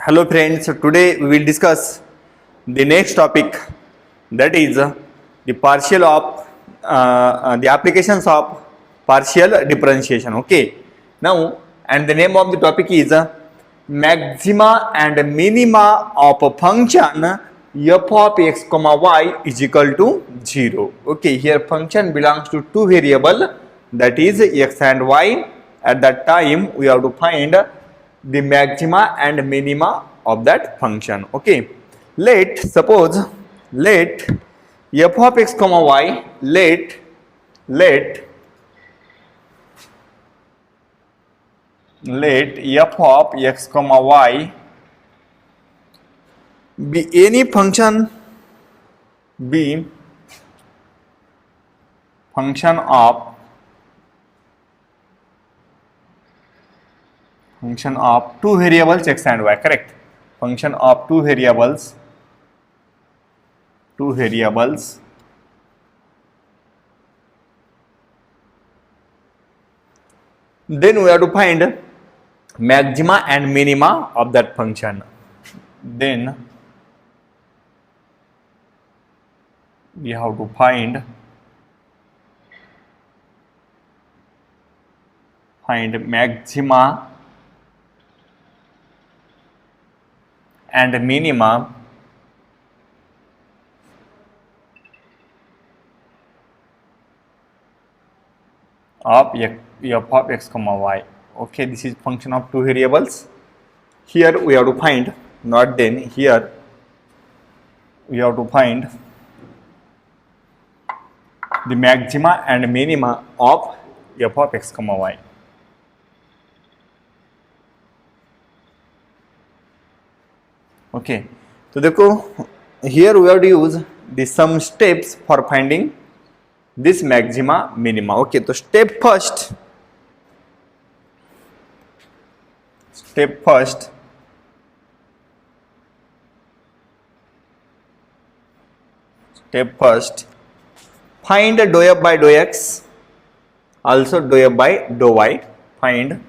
Hello friends, so today we will discuss the next topic, that is the partial of the applications of partial differentiation. Okay, now and the name of the topic is maxima and minima of a function f of x comma y is equal to 0. Okay, here function belongs to two variable, that is x and y. At that time we have to find the maxima and minima of that function. Okay, let f of x comma y, let f of x comma y be any function, be function of two variables x and y. Correct, function of two variables then we have to find maxima and minima of that function. Then we have to find maxima and minima of f of x comma y. Okay, this is function of two variables. Here we have to find, not then, here we have to find the maxima and minima of f of x comma y. Okay, so देखो, here we have to use the some steps for finding this maxima minima. Okay, तो step first find dou f by dou x, also dou f by dou y. Find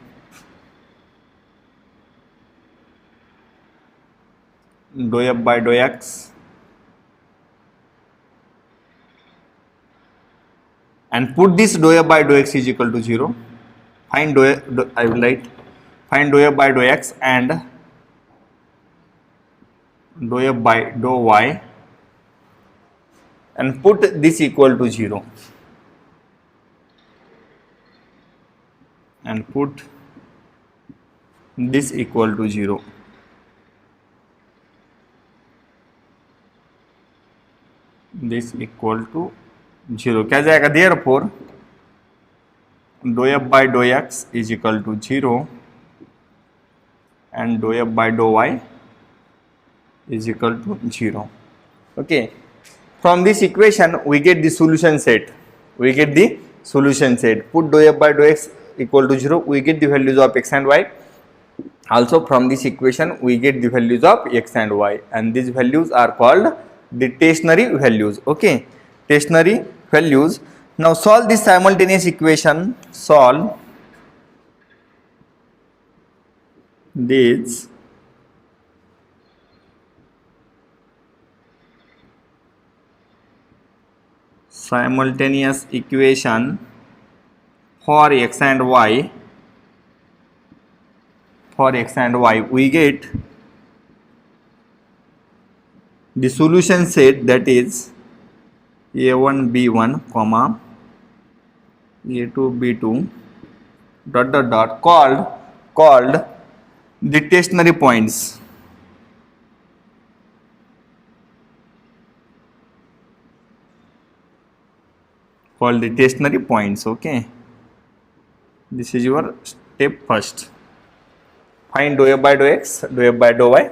dou f by dou x and put this dou f by dou x is equal to 0. Find I will write find dou f by dou x and dou f by dou y and put this equal to 0 and put this equal to 0. This equal to 0. क्या जाएगा? Therefore dou f by dou x is equal to 0 and dou f by dou y is equal to 0. Okay, from this equation we get the solution set. Put dou f by dou x equal to 0, we get the values of x and y. Also from this equation we get the values of x and y, and these values are called the stationary values. Okay, stationary values. Now solve this simultaneous equation. Solve this simultaneous equation for x and y. We get the solution set, that is a1 b1 comma a2 b2 dot dot dot, called the stationary points. Okay, this is your step first. Find dou f by dou x, dou f by dou y,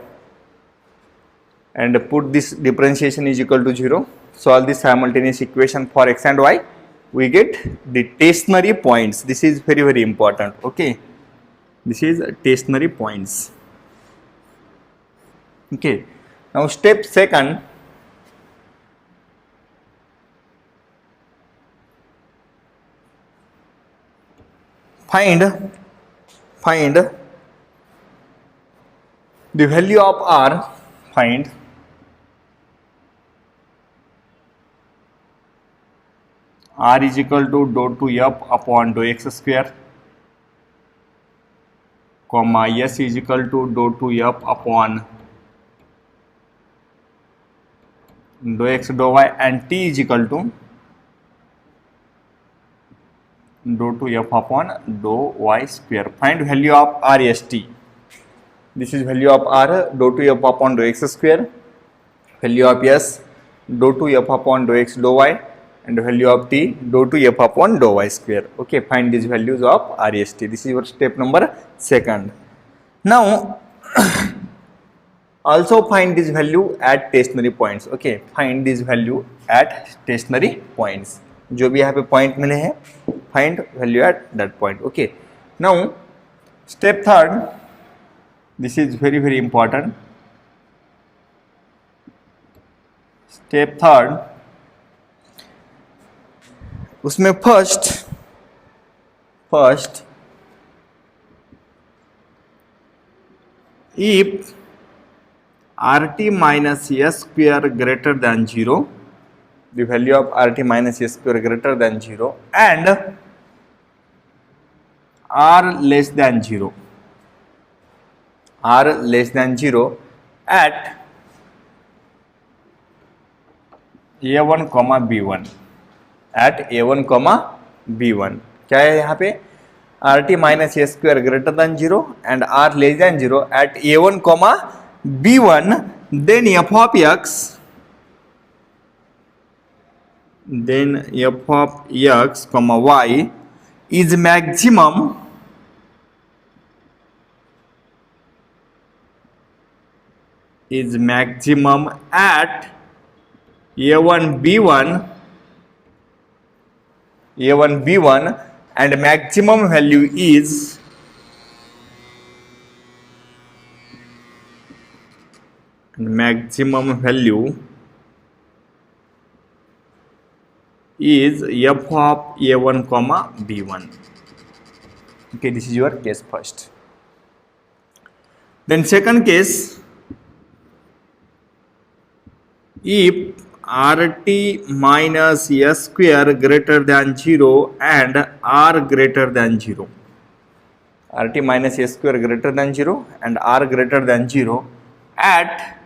and put this differentiation is equal to 0. Solve this simultaneous equation for x and y. We get the stationary points. This is very important. Okay, this is stationary points. Okay, now step second. Find the value of R, find R is equal to dou 2f upon dou x square, comma S is equal to dou 2f upon dou x dou y, and T is equal to dou 2f upon dou y square. Find value of RST. This is value of R, dou 2f upon dou x square, value of S, dou 2f upon dou x dou y, and value of T, dou 2f upon dou y square. Okay, find these values of RST. This is your step number 2. Now also find this value at stationary points. Okay, find this value at stationary points. जो भी यहाँ पे point मिले हैं, find value at that point. Okay, now step 3. This is very very important. Step 3, उसमें first if RT minus S square greater than 0, the value of RT minus S square greater than 0, and R less than 0, R less than 0 at A1, B1, at A1, B1. क्या है यहाँ पे? RT minus S square greater than 0 and R less than 0 at A1, B1, then f of x, y is maximum at A1, B1, and maximum value is f of A1, B1. Okay, this is your case first. Then second case, if RT minus S square greater than 0 and R greater than 0, RT minus S square greater than 0 and R greater than 0 at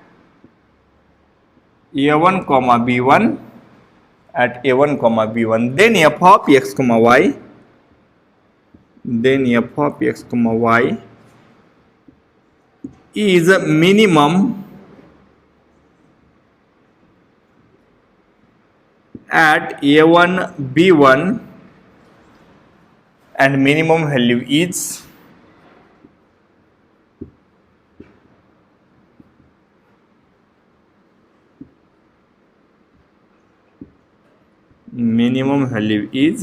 A1, B1, at A1, B1, then f of x, y, is minimum at A1, B1, and minimum value is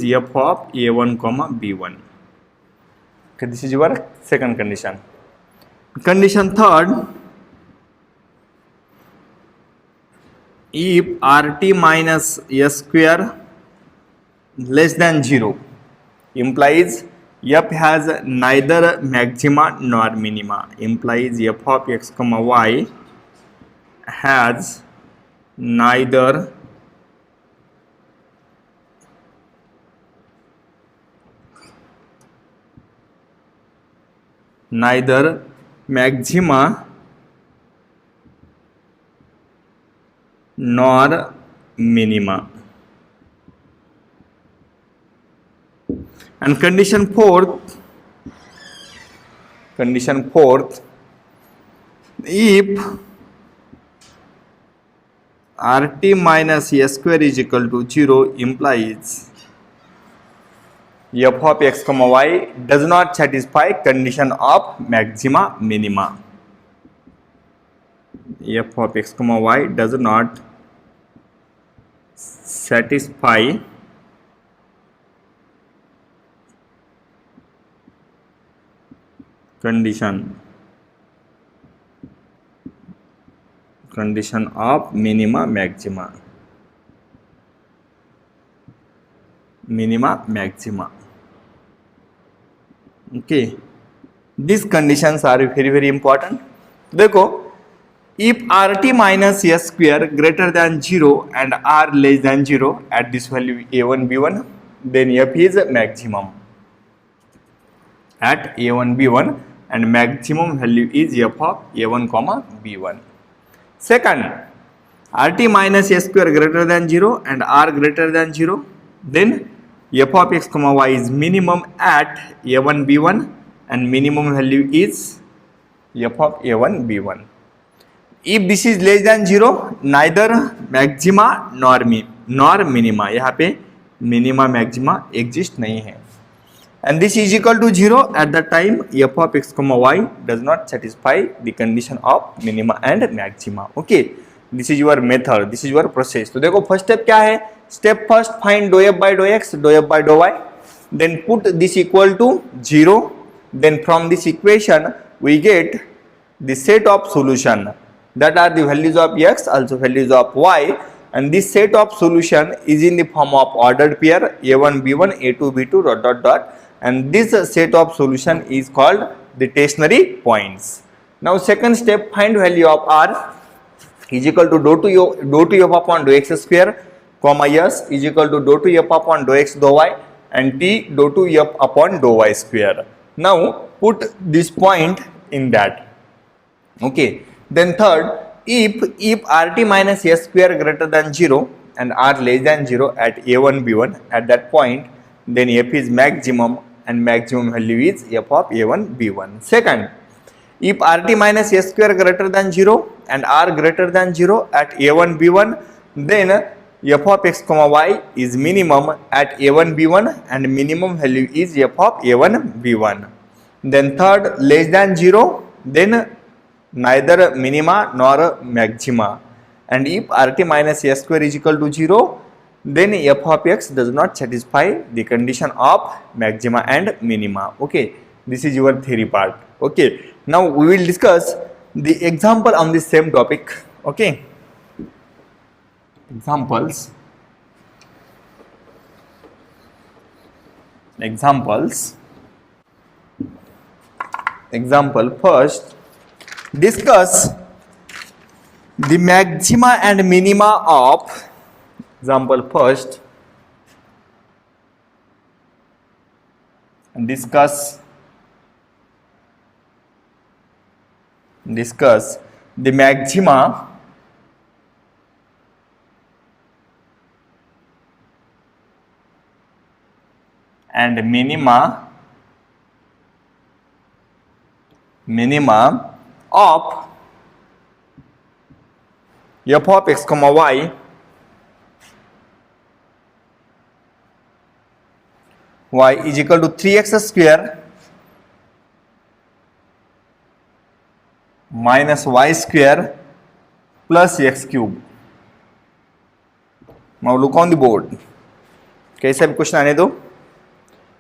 f of A1, B1. Okay, this is your second condition. Condition third, if RT minus S square less than 0, implies f has neither maxima nor minima, implies f of x, y has neither maxima nor minima. And condition fourth, if RT minus S square is equal to 0, implies f of x, y does not satisfy condition of maxima minima. F of x, y does not satisfy condition of minima maxima. Okay, these conditions are very very important. देखो, if rt minus s square greater than 0 and r less than 0 at this value a1 b1, then f is maximum at a1 b1 and maximum value is f of a1 comma b1. Second, rt minus s square greater than 0 and r greater than 0, then f of x comma y is minimum at a1 b1 and minimum value is f of a1 b1. If this is less than 0, neither maxima nor minima, यहाँ पे minima maxima exist नहीं है, and this is equal to 0 at the time f of x comma y does not satisfy the condition of minima and maxima. Okay, this is your method, this is your process. तो देखो first step क्या है, step first find do F by do x, do F by do Y, then put this equal to 0, then from this equation we get the set of solution that are the values of x also values of y, and this set of solution is in the form of ordered pair a1 b1 a2 b2 dot dot dot, and this set of solution is called the tertiary points. Now second step, find value of r is equal to dou to f upon dou x square comma s is equal to dou to f upon dou x dou y and t dou to f upon dou y square. Now put this point in that. Okay, then third, if rt minus s square greater than 0 and r less than 0 at a1 b1, at that point then f is maximum and maximum value is f of a1 b1. Second, if rt minus s square greater than 0 and r greater than 0 at a1 b1, then f of x comma y is minimum at a1 b1 and minimum value is f of a1 b1. Then third, less than 0, then neither minima nor maxima, and if rt minus s square is equal to 0, then f of x does not satisfy the condition of maxima and minima. Okay, this is your theory part. Okay, now we will discuss the example on the same topic. Okay, examples example first, discuss the maxima and minima of, example first, discuss the maxima and minima of f of x comma y is equal to 3x square minus y square plus x cube. Now look on the board, कैसा भी question आने दो.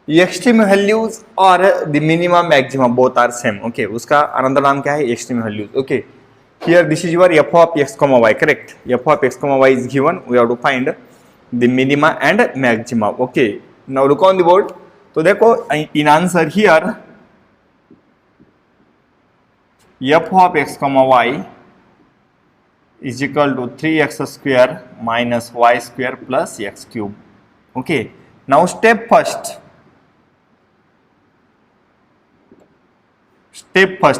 Extreme values और the minimum maximum both are same. Okay, उसका another नाम क्या है, extreme values. Okay, here this is your F of x comma Y. Correct, F of x comma Y is given, we have to find the minima and maxima. Okay, now look on the board. तो देखो in answer here F of x comma Y is equal to 3x square minus Y square plus X cube. Okay, now step first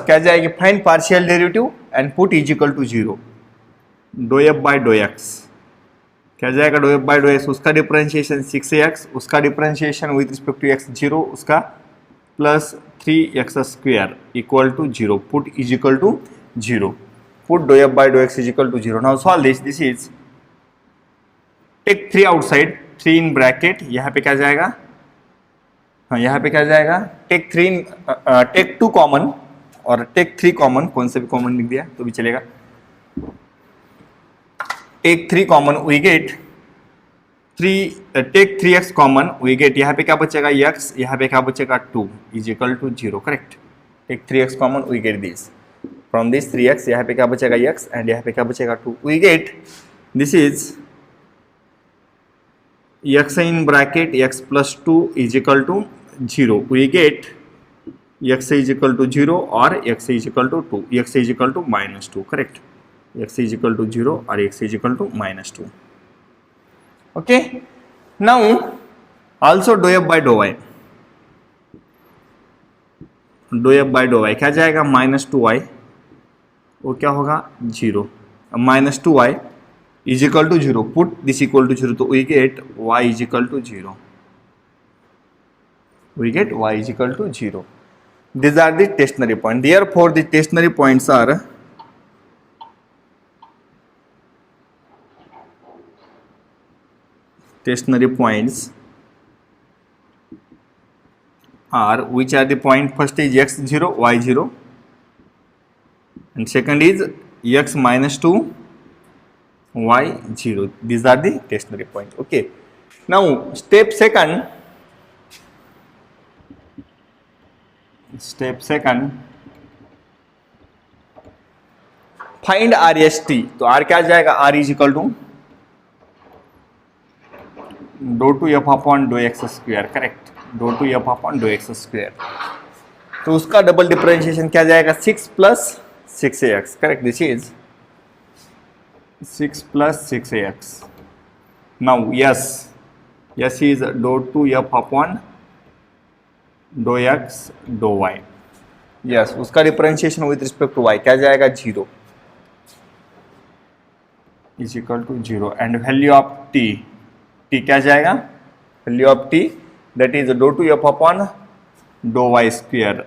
क्या जाएगी, find partial derivative and put is equal to 0. Do F by do X क्या जाएगा, do F by do X, उसका differentiation 6x, उसका differentiation with respect to x 0, उसका plus 3x square equal to 0. Put is equal to 0. Put do F by do X is equal to 0. Now solve this is, take 3 outside, 3 in bracket, यहाँ पे क्या जाएगा, हाँ यहाँ पे क्या जाएगा, टेक 2 कॉमन और टेक 3 कॉमन, कौन से भी कॉमन लिख दिया तो भी चलेगा. Take 3 common we get take 3x common we get, यहाँ पे क्या बचेगा x, यहाँ पे क्या बचेगा 2 is equal to 0. Correct, take 3x common we get this, from this 3x यहाँ पे क्या बचेगा x एंड यहाँ पे क्या बचेगा 2. We get this is x in bracket x plus 2 is equal to 0. We get x is equal to 0 or x is equal to 2, x is equal to minus 2, correct? X is equal to 0 or x is equal to minus 2. Okay, now also dou f by dou y, dou f by dou y क्या जाएगा minus 2y, वो क्या होगा 0, minus 2y is equal to 0, put this equal to 0, तो we get y is equal to 0, we get y is equal to 0. These are the stationary points. Therefore the stationary points are which are the point, first is x0 y0 and second is x minus 2 y0. These are the stationary points. Okay, now step second, find R S T. तो R क्या जाएगा, R is equal to do two F upon do X square, correct, do two F upon do X square. तो उसका double differentiation क्या जाएगा 6 plus 6ax, correct, this is 6 plus 6ax. Now S is do two F upon do x do Y. S, उसका differentiation with respect to Y क्या जाएगा 0 is equal to 0 and value of T क्या जाएगा, value of T that is do two F upon do Y square,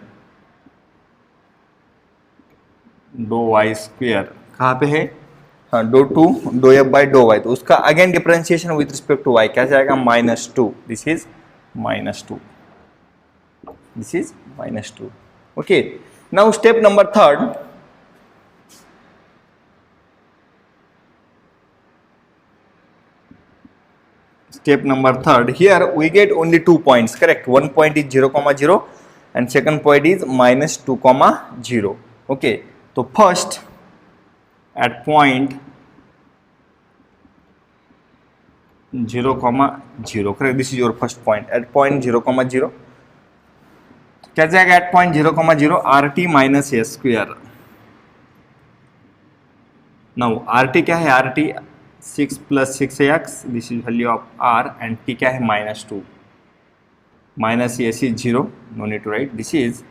do Y square कहाँ पे है, हाँ, do two do F by do Y. तो उसका again differentiation with respect to Y क्या जाएगा -2, this is -2, this is -2. Okay, now step number third, here we get only 2 points, correct, one point is 0,0 and second point is -2,0. Okay, so first at point 0,0, correct, this is your first point, at point 0,0 क्या जाएगा at point 0,0 R T minus A square. Now R T क्या है, R T 6 plus 6ax, this is value of R and T क्या है -2, minus S is 0, no need to write, this is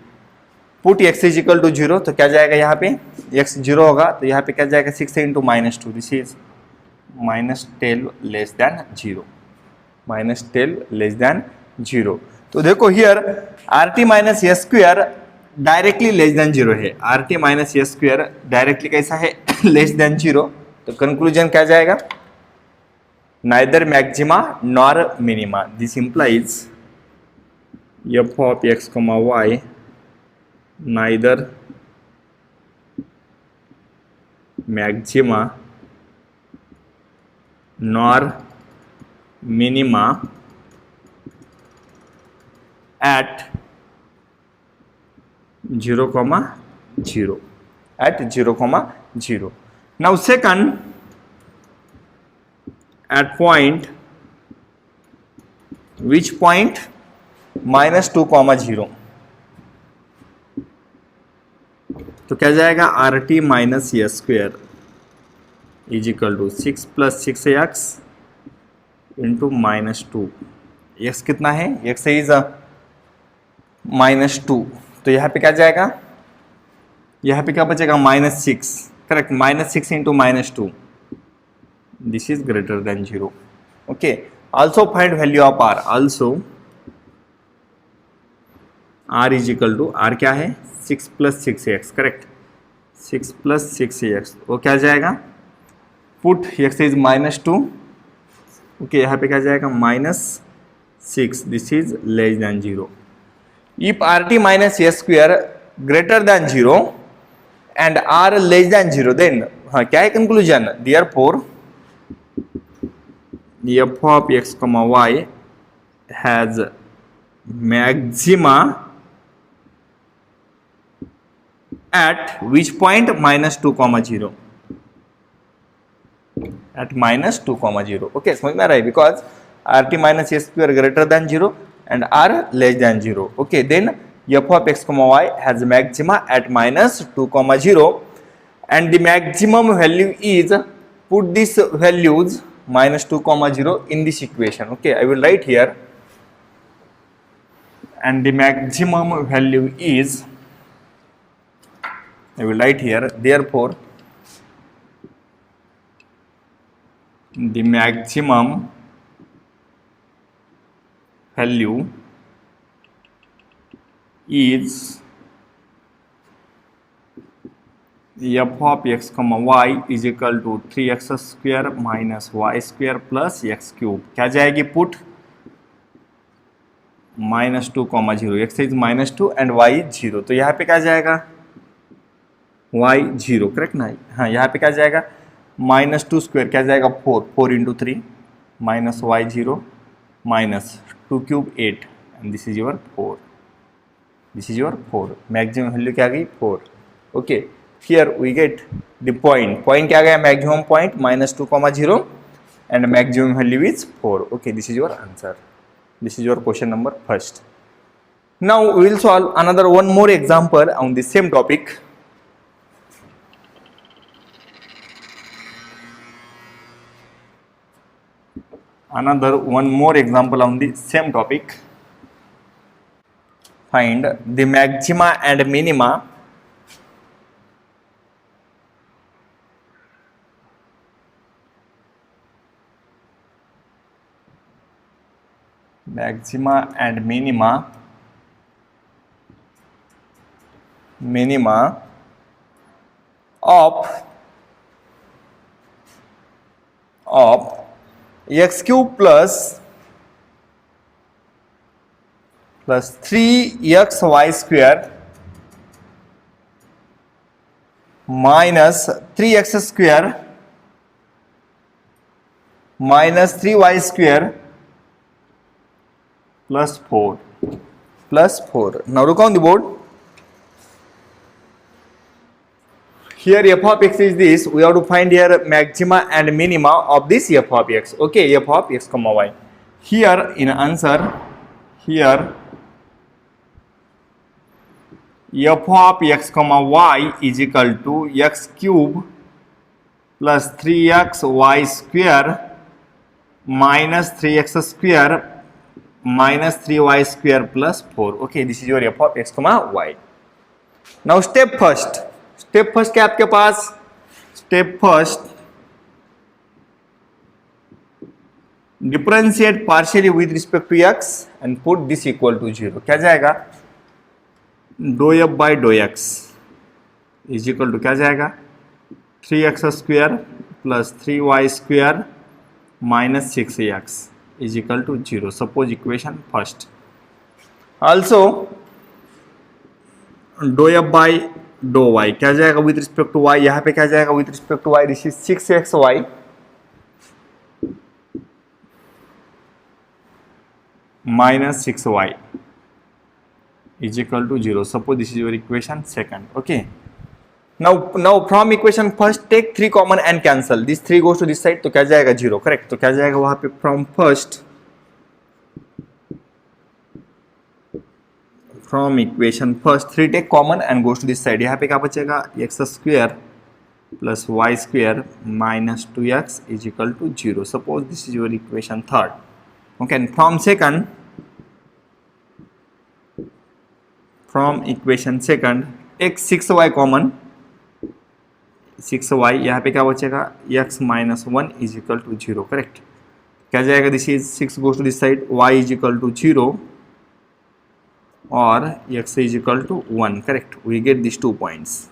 put x is equal to 0. तो क्या जाएगा यहाँ पे x 0 होगा तो यहाँ पे क्या जाएगा 6 into -2, this is -10 less than 0, -10 less than 0. तो देखो here R T minus A square directly less than 0 है, आर टी माइनस ए स्क्वायर डायरेक्टली कैसा है लेस देन 0. तो कंक्लूजन क्या जाएगा, neither maxima nor minima. This implies F of x comma Y neither maxima nor minima at 0,0, at 0,0. Now second at point, which point -2,0. तो क्या जाएगा R T minus A square is equal to 6 plus 6ax into -2. x कितना है, x is -2. तो यहाँ पे क्या जाएगा, यहाँ पे क्या बचेगा -6, correct, -6 into -2, this is greater than 0. Okay, also find value of r, also r is equal to, r क्या है 6 plus 6ax, correct, 6 plus 6ax, वो क्या जाएगा पुट x इज -2. ओके, यहाँ पे क्या जाएगा -6, this is less than 0. If RT minus A square greater than 0 and R less than 0, then हाँ क्या है conclusion, therefore f of x comma y has maxima at which point -2,0, at -2,0. Okay, समझ में आ रहा है, because RT minus A square greater than 0 and R less than 0. Okay, then f of x comma y has maxima at minus 2 comma 0 and the maximum value is, put these values minus 2 comma 0 in this equation. Okay, I will write here, and the maximum value is, I will write here, therefore the maximum value is f of x comma y is equal to 3x square minus y square plus x cube. क्या जाएगी put minus 2 comma 0, x is minus 2 and y 0, तो यहाँ पे क्या जाएगा y 0, correct ना? हाँ, यहाँ पे क्या जाएगा माइनस 2 स्क्वायर, क्या जाएगा 4, 4 into 3 minus y 0 minus 2 cube 8 and this is your 4, this is your 4. Maximum value क्या गई 4. Okay, here we get the point, point क्या गया maximum point minus 2 comma 0 and maximum value is 4. Okay, this is your answer. This is your question number first. Now we will solve another one more example on the same topic. Another one more example on the same topic. Find the maxima and minima and minima of x cube plus 3xy square minus 3x square minus 3y square plus 4. Now look on the board. Here f of x is this. We have to find here maxima and minima of this f of x. Okay, f of x comma y. Here in answer, here f of x comma y is equal to x cube plus 3xy square minus 3x square minus 3y square plus 4. Okay, this is your f of x comma y. Now step first क्या आपके पास? Step first, differentiate partially with respect to x and put this equal to 0. क्या जाएगा dou f by dou x is equal to क्या जाएगा 3x square plus 3y square minus 6x is equal to 0. Suppose equation first. Also dou f by dou y क्या जाएगा with respect to y, यहाँ पे क्या जाएगा with respect to y, this is 6xy minus 6y is equal to 0. Suppose this is your equation second. Okay, now from equation first take 3 common and cancel. This 3 goes to this side, तो क्या जाएगा 0, correct? तो क्या जाएगा वहां पे from equation first 3 take common and goes to this side. यहाँ पे क्या बचेगा x square plus y square minus 2x is equal to 0. Suppose this is your equation third. Okay, and from equation second take 6y common, 6y यहाँ पे क्या बचेगा x minus 1 is equal to 0, correct? क्या जाएगा this is 6 goes to this side, y is equal to 0 or x is equal to 1, correct? We get these 2 points,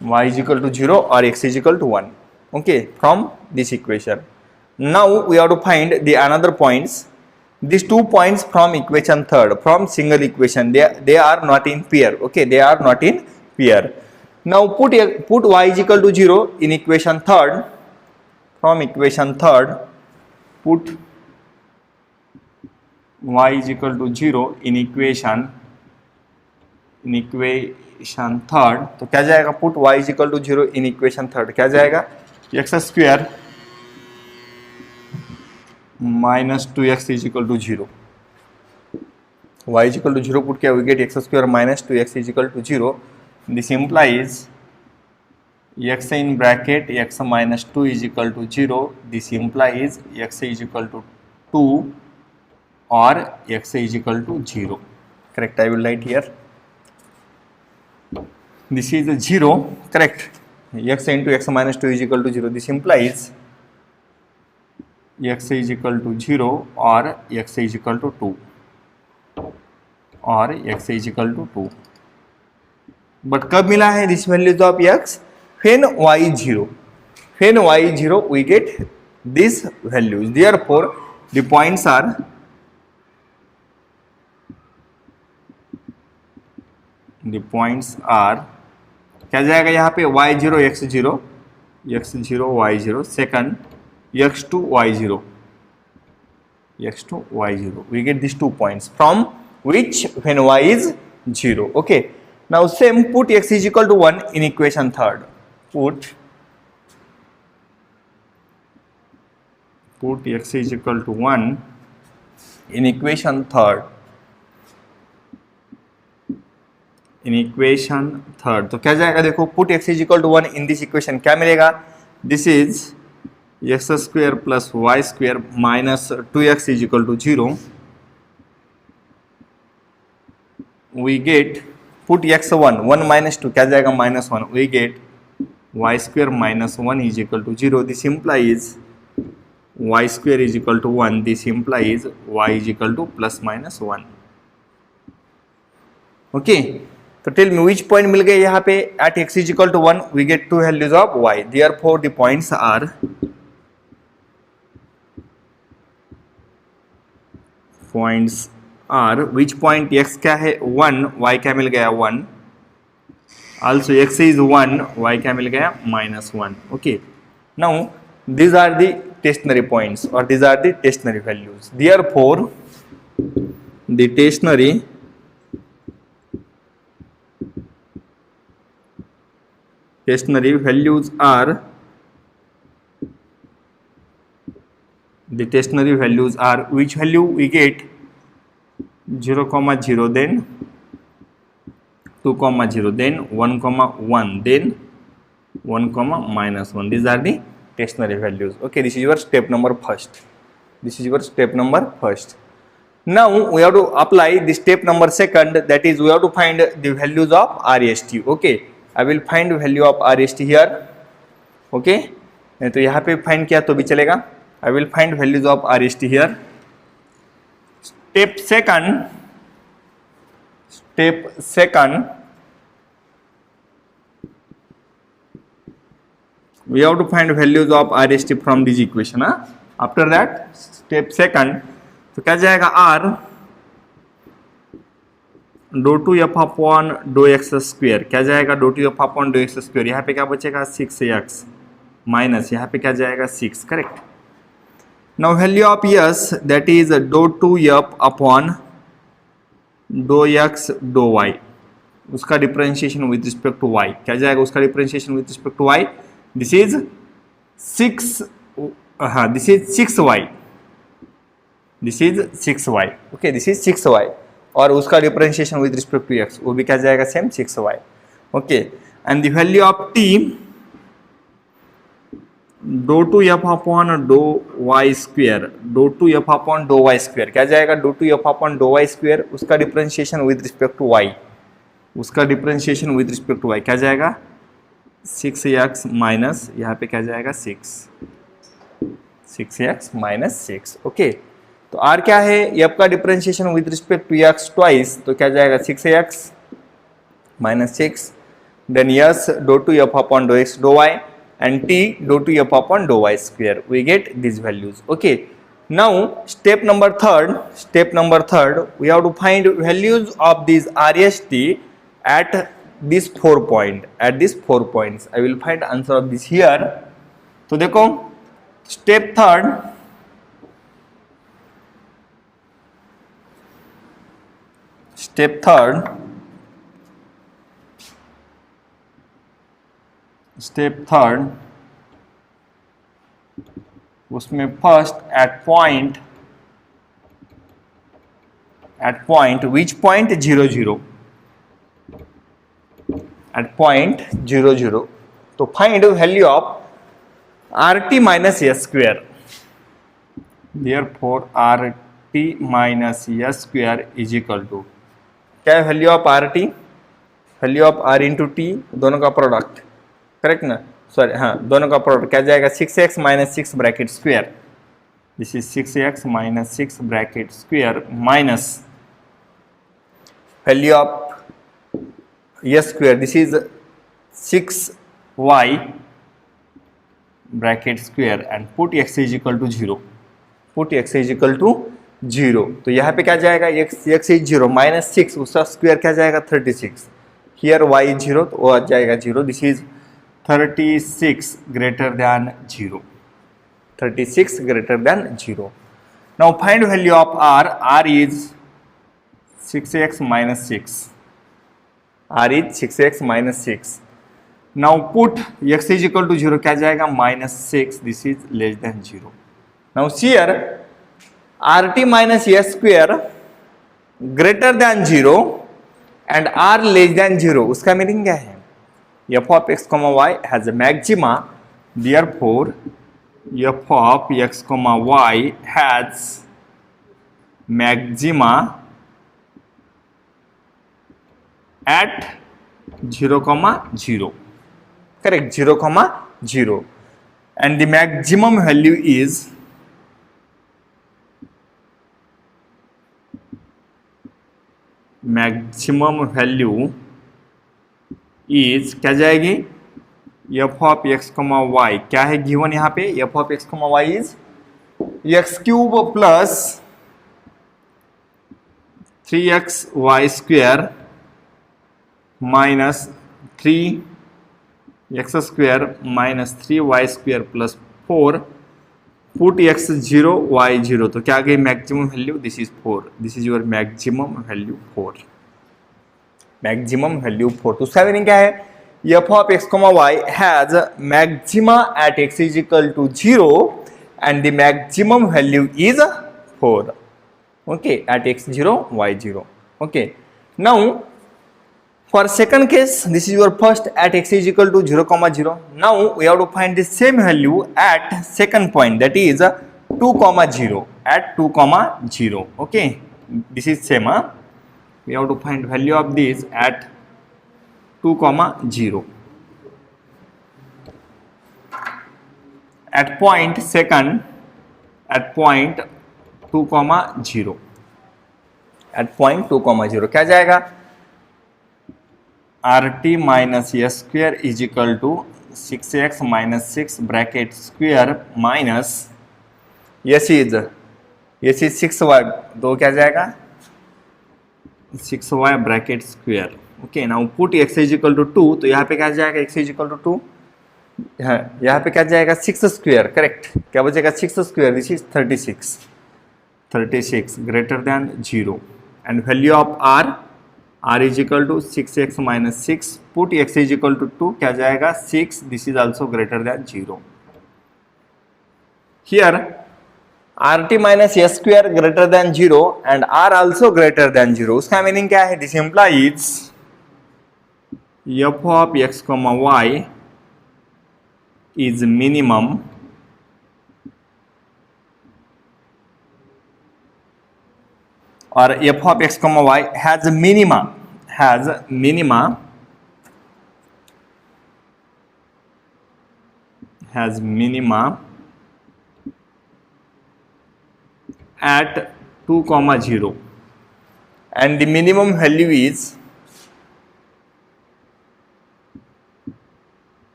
y is equal to 0 or x is equal to 1. Okay, from this equation. Now we have to find the another points. These 2 points from equation third, from single equation, they are not in pair. Okay, they are not in pair. Now put y is equal to 0 in equation third. From equation third put y is equal to 0 in equation third. तो क्या जाएगा put y is equal to 0 in equation third, क्या जाएगा x square minus 2x is equal to 0. y is equal to 0 put किया, we get x square minus 2x is equal to 0. This implies x in bracket x minus 2 is equal to 0. This implies x is equal to 2 or x is equal to 0. Correct, I will write here. This is 0, correct. X into x minus 2 is equal to 0. This implies x is equal to 0 or x is equal to 2 or x is equal to 2. But कब मिला है this values of x? When y is 0. When y is 0 we get these values. Therefore the points are क्या जाएगा यहाँ पे y0 x0 x0 y0 second x2 y0 x2 y0. We get these 2 points from which when y is 0. Okay, now same put x is equal to 1 in equation third. Put x is equal to 1 in equation third. In equation third तो क्या जाएगा, देखो put x is equal to 1 in this equation, क्या मिलेगा, this is x square plus y square minus 2x is equal to 0. We get put x 1 minus 2 क्या जाएगा -1. We get y square minus 1 is equal to 0. This implies y square is equal to 1. This implies y is equal to plus minus 1. Okay, तो tell me which point मिल गए यहाँ पे, at x is equal to 1 we get 2 values of y. Therefore the points are which point x क्या है 1, y क्या मिल गया 1, also x is 1, y क्या मिल गया -1. Okay, now these are the stationary points or these are the stationary values. Therefore the stationary values are which value we get 0, 0, then 2, 0, then 1, 1, then 1, -1. These are the stationary values. Okay, this is your step number first. Now we have to apply the step number second, that is we have to find the values of RST. Okay, I will find value of RST here. Okay, तो यहाँ पे find किया तो भी चलेगा. I will find values of RST here. Step second, we have to find values of RST from this equation. After that, step second, तो क्या जाएगा R do two F upon do x square, क्या जाएगा do two F upon do x square. यहाँ पे क्या बचेगा 6x minus यहाँ पे क्या जाएगा 6. Correct. Now value of S that is do two F upon do x do Y, उसका differentiation with respect to Y क्या जाएगा, उसका differentiation with respect to Y. This is 6y. This is 6y. Okay, this is 6y और उसका differentiation with respect to x वो भी क्या जाएगा same 6y. Okay, and the value of t do two F upon do Y square, dough two F upon do Y square क्या जाएगा do two F upon do Y square, उसका differentiation with respect to y, उसका differentiation with respect to y क्या जाएगा 6x minus यहाँ पे क्या जाएगा 6x माइनस 6. ओके, तो r क्या है, f का differentiation with respect to x twice, तो क्या जाएगा 6x minus 6. Then yes do two F upon do x do y and t do two F upon do Y square. We get this values. Okay, now step number third we have to find values of this RST at this 4 points. I will find answer of this here. तो देखो step third, step third उसमें first at point at point, which point? 0 0, at point 0 0. तो find value of rt minus s square. Therefore rt minus s square is equal to, क्या है value of R T? Value of R into T, दोनों का product, correct ना? Sorry, हाँ, दोनों का product क्या जाएगा? 6x minus 6 bracket square, this is 6x minus 6 bracket square minus value of s square, this is 6y bracket square and put x is equal to 0, put x is equal to 0. तो यहाँ पे क्या जाएगा? x is 0 minus 6, उसका square क्या जाएगा? 36. Here y is 0, तो वो आ जाएगा 0. This is 36 greater than 0, 36 greater than 0. Now find value of r. r is 6x minus 6, r is 6x minus 6. Now put x is equal to 0, क्या जाएगा? minus 6, this is less than 0. Now here rt minus s square greater than 0 and r less than 0, उसका meaning क्या है? f of x comma y has a maxima, therefore f of x comma y has maxima at 0 comma 0, correct, 0 comma 0, and the maximum value is क्या जाएगी? f of x comma y क्या है given यहाँ पे? f of x comma y is x cube plus 3xy square minus 3x square minus 3y square plus 4, put x 0 y 0, तो क्या आ गई maximum value? This is 4, this is your maximum value 4, maximum value 4. तो उसका meaning क्या है? f of x comma y has maxima at x is equal to 0 and the maximum value is 4. Okay, at x 0 y 0. Okay, now for second case, this is your first at x is equal to 0 comma 0. Now we have to find the same value at second point, that is 2 comma 0, at 2 comma 0. Okay, this is same, we have to find value of this at 2 comma 0. At point second, at point 2 comma 0, at point 2 comma 0 क्या जाएगा? rt minus s square is equal to 6x minus 6 bracket square minus s is 6y, तो क्या जाएगा? 6y bracket square. Okay, now put x is equal to 2, तो यहाँ पे क्या जाएगा? x is equal to 2, यहाँ पे क्या जाएगा? 6 स्क्वायर, करेक्ट, क्या बचेगा? 6 square, this is 36, 36 greater than 0 and value of r, r is equal to 6x minus 6, put x is equal to 2, क्या जाएगा? 6, this is also greater than 0. Here rt minus s square greater than 0 and r also greater than 0, उसका meaning क्या है? This implies f of x comma y is minimum or f of x comma y has minima at 2 comma 0 and the minimum value is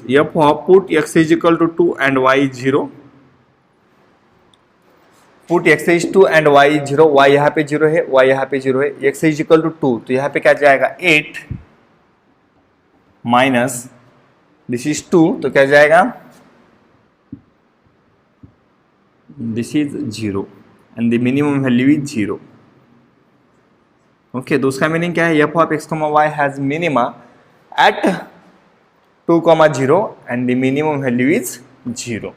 f of put x is equal to 2 and y is 0, put x is 2 and y is 0, y यहाँ पे 0 है, y यहाँ पे 0 है, x is equal to 2, तो यहाँ पे क्या जाएगा? 8 माइनस दिस इज 2, तो क्या जाएगा? This is 0 and the minimum value is 0. Okay, तो उसका मीनिंग क्या है? f of x, y has minima at 2 comma 0 and the minimum value is 0.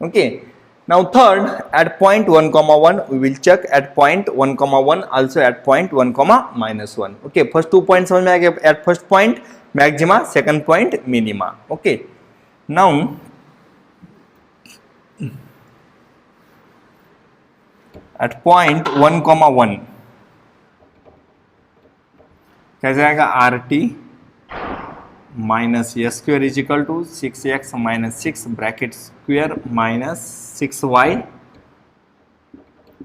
Okay, now third, at point 1 comma 1 we will check at point 1 comma 1, also at point 1 comma minus 1. Okay, first 2 points समझ में आ गया. At first point maxima, second point minima. Okay, now at point 1 comma 1 क्या जाएगा, R T minus S square is equal to 6x minus 6 bracket square minus 6y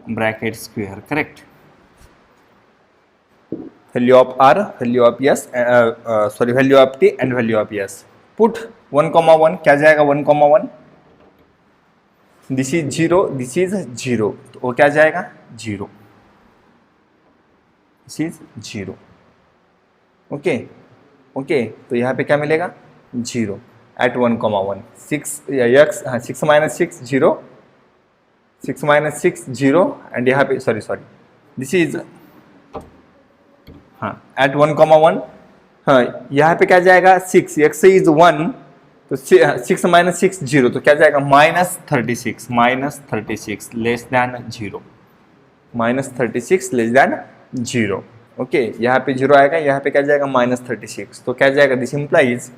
bracket square. Correct. Value of R, value of S, sorry value of T and value of S. Put 1 comma 1 क्या जाएगा, 1 comma 1 this is 0, this is 0, तो वो क्या जाएगा 0, this is 0. Okay okay, तो यहाँ पे क्या मिलेगा 0 at 1 comma 1. 6 minus 6 0, 6 minus 6 0 and यहाँ पे सॉरी दिस इज हाँ एट 1 comma 1. हाँ यहाँ पे क्या जाएगा 6, x इज 1, तो 6 माइनस 6 0, तो क्या जाएगा minus 36 less than 0, minus 36 less than 0. Okay, यहाँ पे 0 आएगा, यहाँ पे क्या जाएगा माइनस 36, तो क्या जाएगा, this implies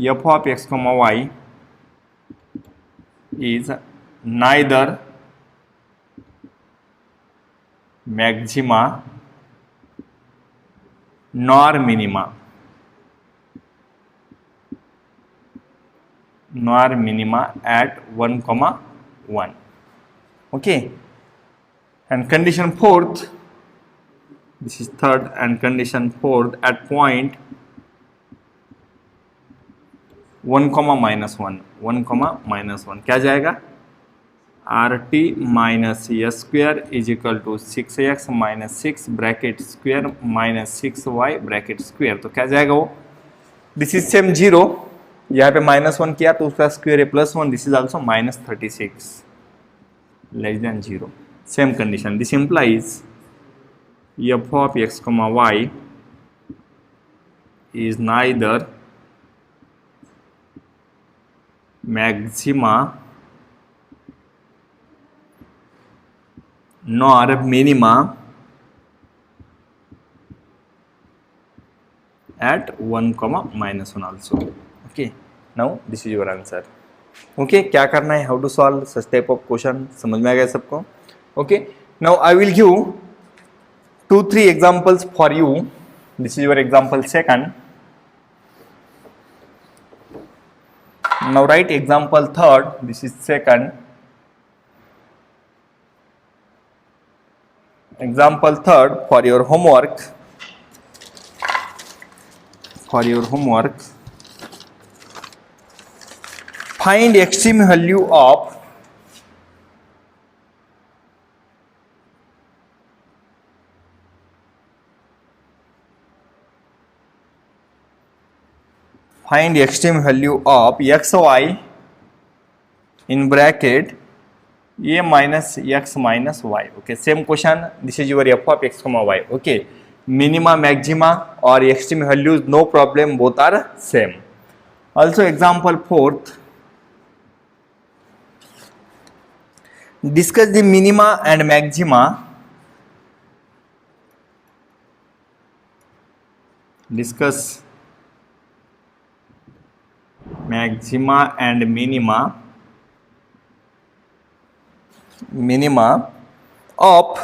f of x comma Y is neither maxima nor minima at 1 comma 1. Okay, and condition fourth, this is third, and condition fourth at point 1 comma minus 1 क्या जाएगा, R T minus S square is equal to 6x minus 6 bracket square minus 6y bracket square. तो क्या जाएगा वो, this is same 0, यहाँ पे -1 किया तो उसका स्क्वेयर है +1, this is also minus 36 less than 0. Same condition, this implies f of x comma Y is neither maxima nor minima at 1 comma minus 1 also. Okay, now this is your answer. Okay, क्या करना है, how to solve such type of question, समझ में आ गया सबको. Okay, now I will give 2-3 examples for you. This is your example second. Now write example third, this is second. Example third for your homework. Find extreme value of xy in bracket a minus x minus y. Okay, same question, this is your f of x comma y. Okay, minima, maxima or extreme values, no problem, both are same. Also example fourth, discuss the minima and maxima. Discuss maxima and minima of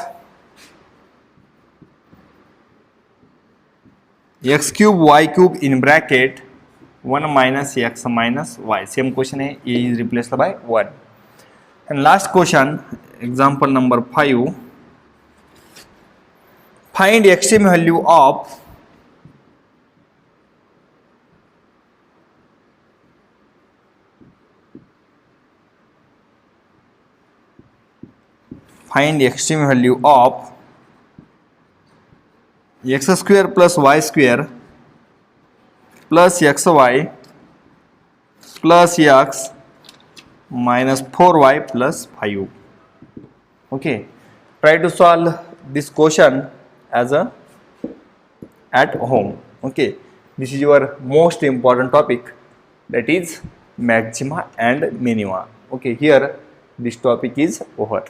x cube y cube in bracket 1 minus x minus y. Same question है, a is replaced by 1. And last question, example number 5, find extreme value of x square plus y square plus xy plus x minus 4y plus 5. Okay, try to solve this question as at home. Okay, this is your most important topic. that is maxima and minima. Okay, here this topic is over.